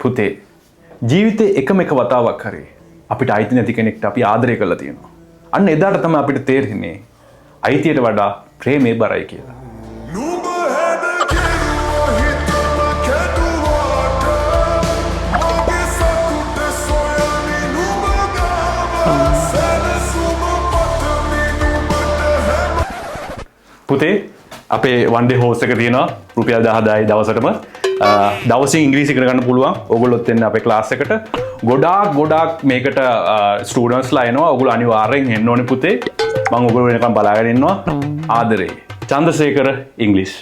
පුතේ ජීවිතේ එකම එක වතාවක් හරි අපිට අයිති නැති කෙනෙක්ට අපි ආදරය කරලා තියෙනවා. අන්න එදාට තමයි අපිට තේරෙන්නේ අයිතියට වඩා ප්‍රේමේ බරයි කියලා. පුතේ අපේ වන් ඩේ හෝස් එක තියෙනවා රුපියල් 10000යි දවසටම. දවසින් ඉංග්‍රීසි ඉගෙන ගන්න පුළුවන්. ඕගොල්ලොත් එන්න අපේ ක්ලාස් එකට. ගොඩාක් මේකට ස්ටුඩන්ට්ස්ලා එනවා. ඕගොල්ලෝ අනිවාර්යෙන් එන්න ඕනේ පුතේ. මම ඕගොල්ලෝ වෙනකම් බලාගෙන ඉන්නවා. ආදරේ. චන්ද්‍රසේකර ඉංග්‍රීසි.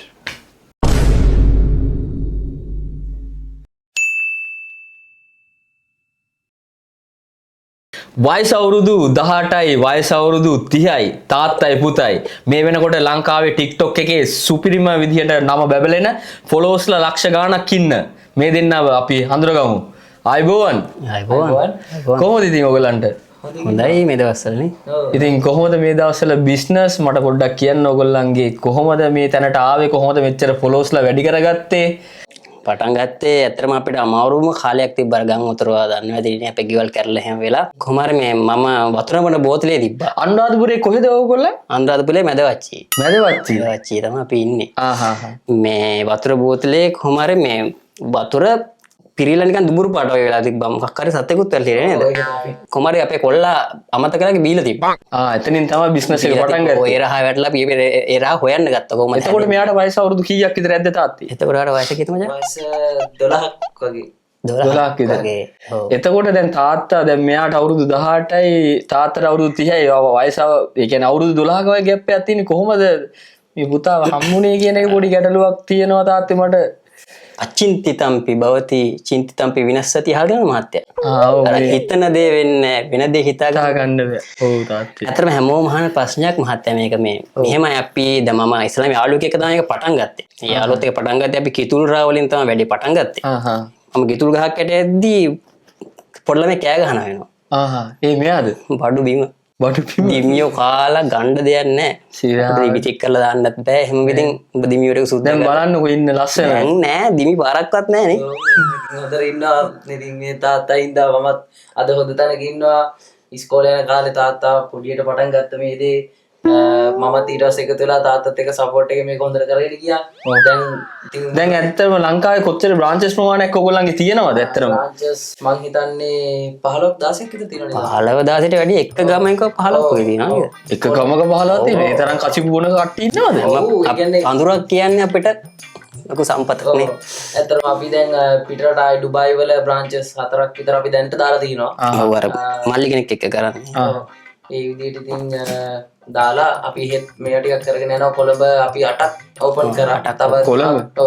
වයස අවුරුදු 18යි වයස අවුරුදු 30යි තාත්තයි පුතයි මේ වෙනකොට ලංකාවේ TikTok එකේ සුපිරිම විදිහට නම බැබලෙන ෆොලෝවර්ස්ලා ලක්ෂ ගාණක් ඉන්න මේ දෙන්නව අපි හඳුනගමු. ආයිබෝවන් කොහොමද ඉතින් ඔයගලන්ට? හොඳයි මේ දවස්වලනේ. ඉතින් කොහොමද මේ දවස්වල බිස්නස් මට පොඩ්ඩක් කියන්න ඔයගොල්ලන්ගේ කොහොමද මේ තැනට ආවේ කොහොමද මෙච්චර ෆොලෝවර්ස්ලා වැඩි කරගත්තේ? පටන් ගත්තේ ඇත්තටම අපිට අමාරුම කාලයක් තිබ්බා ගම් උතරවා දන්නවා ඉතින් අපේ ගෙවල් කරලා හැම වෙලා කොහොම හරි මේ මම වතුර බොන බෝතලේ තිබ්බා. අනුරාධපුරේ කොහෙද ඔයගොල්ලෝ? අනුරාධපුරේ මැදවච්චි තමයි අපි ඉන්නේ. මේ වතුර බෝතලේ කොහොම හරි මේ වතුර පිරීලා නිකන් දුඹුරු පාට වගේ වෙලා තිබ්බා. මොකක් හරි සතෙකුත් වැල්ලේ නේද? කොහොම හරි අපේ කොල්ලා අමතක කරලා බීලා තිබ්බා. එතනින් තමයි බිස්නස් එක පටන් ගත්තේ. ඒ රහ වැටලා අපි ඒ රහ හොයන්න ගත්තා කොහොමද? එතකොට මෙයාට වයස අවුරුදු කීයක් විතර ඇද්ද තාත්තේ? එතකොට ආර වයස කීයද මචං? වයස 12ක් වගේ. 12ක් විතර. එතකොට දැන් තාත්තා දැන් මෙයාට අවුරුදු 18යි තාත්තට අවුරුදු 30යි වයස ඒ කියන්නේ අවුරුදු 12ක වගේ ગેප් එකක් තියෙන්නේ කොහොමද මේ පුතාව හම්බුනේ කියන එක පොඩි ගැටලුවක් තියෙනවා තාත්තේ මට. අචින්තිතම්පි භවති චින්තිතම්පි විනස්සති හදන මහත්තයා. හිතන දේ වෙන්නේ වෙන දේ හිතා ගන්න බෑ. ඔව් තාත්තේ. අතරම හැමෝම අහන ප්‍රශ්නයක් මහත්තයා මේක මේ. මෙහෙමයි අපි දැන් මම ඉස්ලාම යාළුවෙක් එක්ක තමයි ඒක පටන් ගත්තේ. ඒ යාළුවත් එක්ක පටන් ගත්තේ අපි කිතුල් රා වලින් තමයි වැඩි පටන් ගත්තේ. මම කිතුල් ගහක් යට ඇද්දි පොඩි ළමයි කෑ ගහනවා වෙනවා. ඒ මෙයාද? බඩු බීම. දිමියෝ කාලා ගණ්ඩ දෙයක් නෑ. විචෙක් කරලා දාන්නත් බෑ. එහෙම ඉතින් ඔබ දිමියෝට සුද්ධ දැන් බලන්නකෝ ඉන්න ලස්සන නෑ දිමි පාරක්වත් නෑනේ. හොඳට ඉන්නවා. ඉතින් මේ තාත්තා ඉඳා මමත් අද හොඳ තැනක ඉන්නවා. ඉස්කෝලේ යන කාලේ තාත්තා පොඩියට පටන් ගත්ත මේ දේ. මමත් ඊට පස්සේ එකතු වෙලා තාත්තත් එක්ක සපෝට් එක මේක හොඳට කරගෙන ගියා. දැන් ඇත්තටම ලංකාවේ කොච්චර බ්‍රාන්චස් ප්‍රමාණයක් ඔයගොල්ලන්ගේ තියෙනවද ඇත්තටම? බ්‍රාන්චස් මං හිතන්නේ 15 16ක් විතර තියෙනවා. 15 16ට වැඩි එක ගමක 15ක් වගේ තියෙනවා නේද? එක ගමක 15ක් තියෙනවා. ඒ තරම් කචිපු ගුණ කට්ටිය ඉන්නවද? අඳුරක් කියන්නේ අපිට ලොකු සම්පතක් නේ. ඇත්තටම අපි දැන් පිටරට ආයි ඩුබායි වල බ්‍රාන්චස් 4ක් විතර අපි දැනට දාලා තියෙනවා. ඔව් අර මල්ලි කෙනෙක් එක්ක කරන්නේ. ඒ විදිහට ඉතින් දාලා අපි හෙත් මේවා ටිකක් කරගෙන යනවා. කොළඹ අපි 8ක් ඕපන් කරා. තව කොළඹ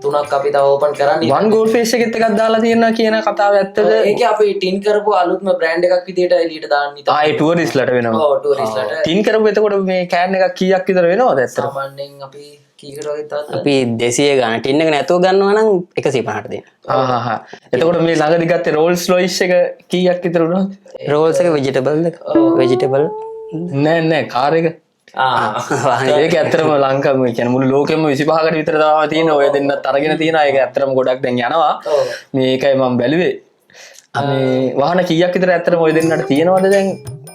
3ක් අපි තව ඕපන් කරන්නේ. වන් ගෝල් ෆේස් එකෙත් එකක් දාලා තියෙනවා කියන කතාව ඇත්තද? ඒක අපි ටින් කරපු අලුත්ම බ්‍රෑන්ඩ් එකක් විදිහට එළියට දාන්න ඉතින්. ඒ ටුවරිස්ට්ලට වෙනවා. ඔව් ටුවරිස්ට්ලට. ටින් කරපු එතකොට මේ කෑන් එකක් කීයක් විතර වෙනවද ඇත්තට? සාමාන්‍යයෙන් අපි කීකට වගේ තාත්තා අපි 200 ගන්න ටින් එක නැතුව ගන්නවා නම් 150ට දෙන්න. එතකොට මේ ළඟදි ගත්තේ රෝල්ස් ලොයිස් එක කීයක් විතර වුණාද? රෝල්ස් එක වෙජිටබල්ද? වෙජිටබල් නෑ කාර් එක. ඒක ඇත්තටම ලංකාවේ කියන්නේ මුළු ලෝකෙම 25කට විතර තාම තියෙන ඔය දෙන්නත් අරගෙන තියෙනවා. ඒක ඇත්තටම ගොඩක් දැන් යනවා. මේකයි මම බැලුවේ. මේ වාහන කීයක් විතර ඇත්තටම ඔය දෙන්නට තියෙනවද දැන්?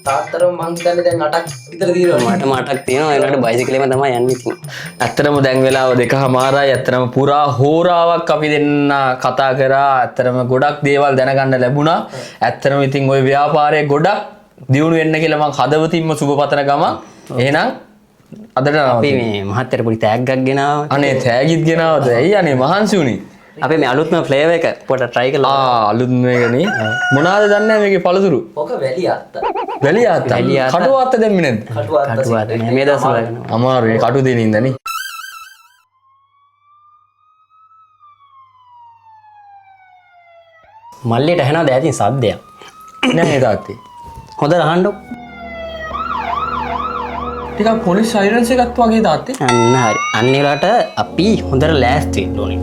තාත්තරම මං හිතන්නේ දැන් 8ක් විතර තියෙනවා. මට 8ක් තියෙනවා. ඒකට බයිසිකලෙම තමයි යන්නේ ඉතින්. ඇත්තටම දැන් වෙලාව 2:00මාරයි. ඇත්තටම පුරා හෝරාවක් අපි දෙන්න කතා කරා. ඇත්තටම ගොඩක් දේවල් දැනගන්න ලැබුණා. ඇත්තටම ඉතින් ওই ව්‍යාපාරයේ ගොඩක් දියුණු වෙන්න කියලා මං හදවතින්ම සුබ පතන ගම. එහෙනම් අදට අපි මේ මහත්තයට පොඩි තෑග්ගක් ගෙනාවා. අනේ තෑගිත් ගෙනාවද? ඇයි අනේ මහන්සි උනේ. අපි මේ අලුත්ම ෆ්ලේවර් එක පොඩ්ඩක් try කරලා. අලුත්ම එකනේ. මොනවාද දන්නේ නැහැ මේකේ පළතුරු. ඔක වැලි අත්ත. වැලි අත්ත. කටු අත්ත දැම්මේ නැද්ද? කටු අත්ත. මේ දවස්වල ගන්නවා. අමාරුයි කටු දෙනින් ඉඳනේ. මල්ලියට ඇහෙනවද ඇතින් සද්දයක්? නෑ තාත්තේ. හොඳට අහන්නකො. ටිකක් පොලිස් සයිරන්ස් එකක් වගේ තාත්තේ. අන්න හරි. අන්න ඒලට අපි හොඳට ලෑස්ති වෙන්න ඕනේ.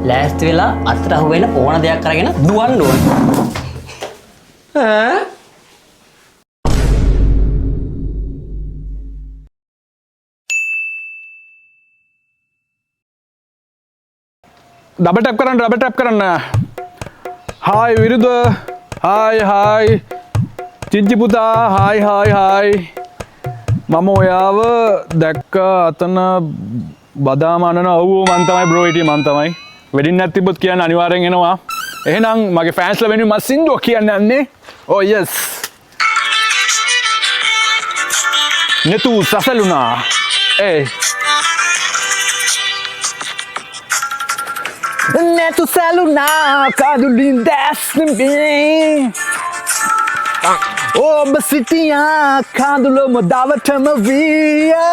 ලෑස්ති වෙලා අතට අහු වෙන ඕන දෙයක් අරගෙන දුවන්න ඕනේ. ඩබල් ටැප් කරන්න හායි විරුද හායි චිංචි පුතා හායි මම ඔයාව දැක්ක අතන බදාමනන ඔව් මන් තමයි බ්‍රෝ හිටියේ මන් තමයි වෙඩින් එකක් තිබ්බොත් කියන්න අනිවාර්යෙන් එනවා එහෙනම් මගේ ෆෑන්ස්ලා වෙනුවෙන් මම සින්දුවක් කියන්න යන්නේ ඕ යස් netu sasaluna netu saluna kadulin dasnimbe oh basitiya kadulo madavatama via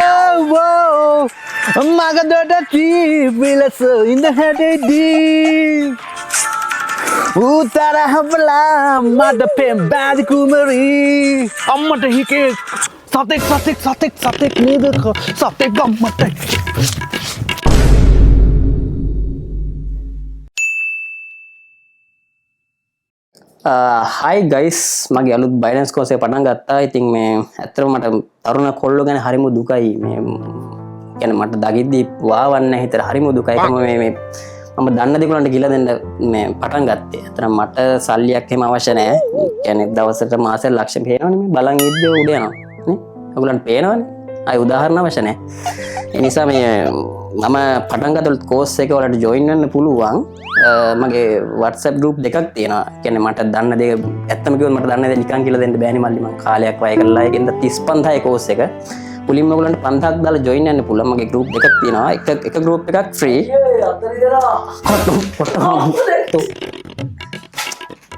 magadada ti vilas in the headedi utara habla madapen bad kumari ammata hike සතෙක් නේද සතෙක් ගම්මට හයි ගයිස් මගේ අලුත් බයිලන්ස් කෝස් එක පටන් ගත්තා. ඉතින් මේ ඇත්තටම මට තරුණ කොල්ලෝ ගැන හරිම දුකයි. මේ කියන්නේ මට දකිද්දි වාවන්න හිතට හරිම දුකයි. මේ මම දන්න දේවල්ට කියලා දෙන්න මේ පටන් ගත්තේ. ඇත්තටම මට සල්ලියක් එහෙම අවශ්‍ය නැහැ. කියන්නේ දවසට මාසෙට ලක්ෂ පේනවනේ මේ බලන් ඉද්දී උඩ යනවා. නේ? ඔයගොල්ලන්ට පේනවනේ. ආයි උදාහරණ අවශ්‍ය නැහැ. ඒ නිසා මේ මම පටන් ගත්තොත් කෝස් එක වලට ජොයින් වෙන්න පුළුවන්. මගේ WhatsApp group දෙකක් තියෙනවා. කියන්නේ මට දන්න දේ ඇත්තම කිව්වොත් මට දන්න දේ නිකන් කියලා දෙන්න බෑනේ මල්ලි. මම කාලයක් වැය කරලා ඒකෙන්ද 35යි කෝස් එක. මුලින්ම ඔයගොල්ලන්ට 5000ක් දාලා ජොයින් වෙන්න පුළුවන්. මගේ group දෙකක් තියෙනවා. එක group එකක් free.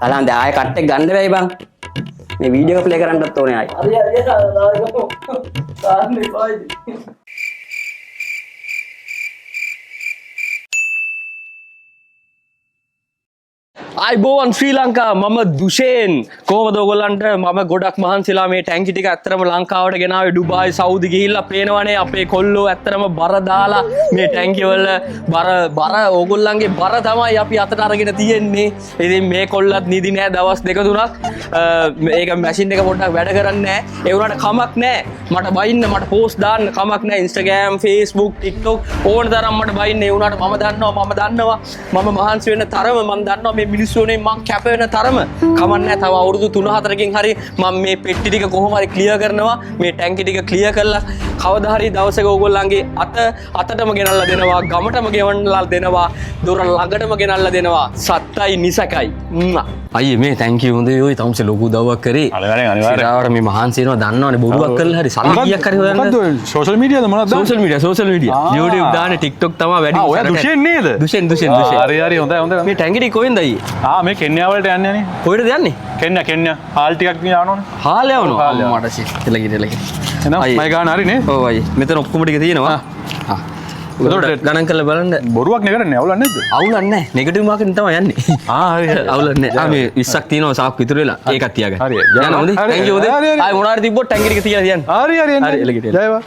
අලන්ද ආයෙ කට් එක ගන්න බෑයි බං. මේ වීඩියෝ එක ප්ලේ කරන්නත් ඕනේ ආයි. අයිබෝවන් ශ්‍රී ලංකා මම දුෂේන් කොහොමද ඔයගොල්ලන්ට මම ගොඩක් මහන්සිලා මේ ටැංකි ටික ඇත්තරම ලංකාවට ගෙනාවේ ඩුබායි සෞදි ගිහිල්ලා පේනවනේ අපේ කොල්ලෝ ඇත්තරම බර දාලා මේ ටැංකි වල බර ඕගොල්ලන්ගේ බර තමයි අපි අතට අරගෙන තියෙන්නේ. ඉතින් මේ කොල්ලත් නිදි නෑ දවස් දෙක තුනක් මේක මැෂින් එක පොඩ්ඩක් වැඩ කරන්නේ නෑ. ඒ වුණාට කමක් නෑ. මට බයින්න මට පෝස්ට් දාන්න කමක් නෑ. Instagram Facebook TikTok ඕන තරම් මට බයින්න. ඒ වුණාට මම දන්නවා මම මහන්සි වෙන තරම මම දන්නවා මේ මිනිස්සුනේ මං කැප වෙන තරම කමන්නේ තව අවුරුදු 3-4කින් හරි මම මේ පෙට්ටි ටික කොහොම හරි ක්ලියර් කරනවා මේ ටැංකි ටික ක්ලියර් කරලා කවදා හරි දවසක ඕගොල්ලන්ගේ අතටම ගෙනල්ලා දෙනවා ගමටම ගෙවන්නලා දෙනවා දොර ළඟටම ගෙනල්ලා දෙනවා සත්තයි නිසකයි අයියේ මේ thank you හොඳේ ඔය තවුන්සේ ලොකු දවයක් කරේ අනිවාර්යෙන් මේ මහන්සි වෙනවා දන්නවනේ බොරුවක් කරලා හරි සල්ලි කීයක් හරි හොයන්න සෝෂල් මීඩියාද මොනවද සෝෂල් මීඩියා YouTube දාන්නේ TikTok තමයි වැඩි ඔය දුෂෙන් නේද දුෂෙන් හරි හොඳයි මේ ටැංකි ටික කොහෙන්ද අයියේ මේ කෙන්යා වලට යන්නේ නේ කොහෙද යන්නේ කෙන්යා හාල් ටිකක් යනවනේ හාල් යවනවා මට සිත් එලගිට එහෙනම් මයි ගාන හරි නේ ඔව් අයියේ මෙතන ඔක්කොම ටික තියෙනවා එතකොට ගණන් කරලා බලන්න බොරුවක් නේ කරන්නේ අවුලක් නැද්ද අවුලක් නැහැ නෙගටිව් මාකටින් තමයි යන්නේ හරි අවුලක් නැහැ මේ 20ක් තියෙනවා සාක් විතර වෙලා ඒකත් තියාගන්න හරි යන්න හොඳේ thank you හොඳේ ආයි මොනාරි තිබ්බොත් ටැංකි ටික තියලා තියන්න හරි එලගිට ජයවා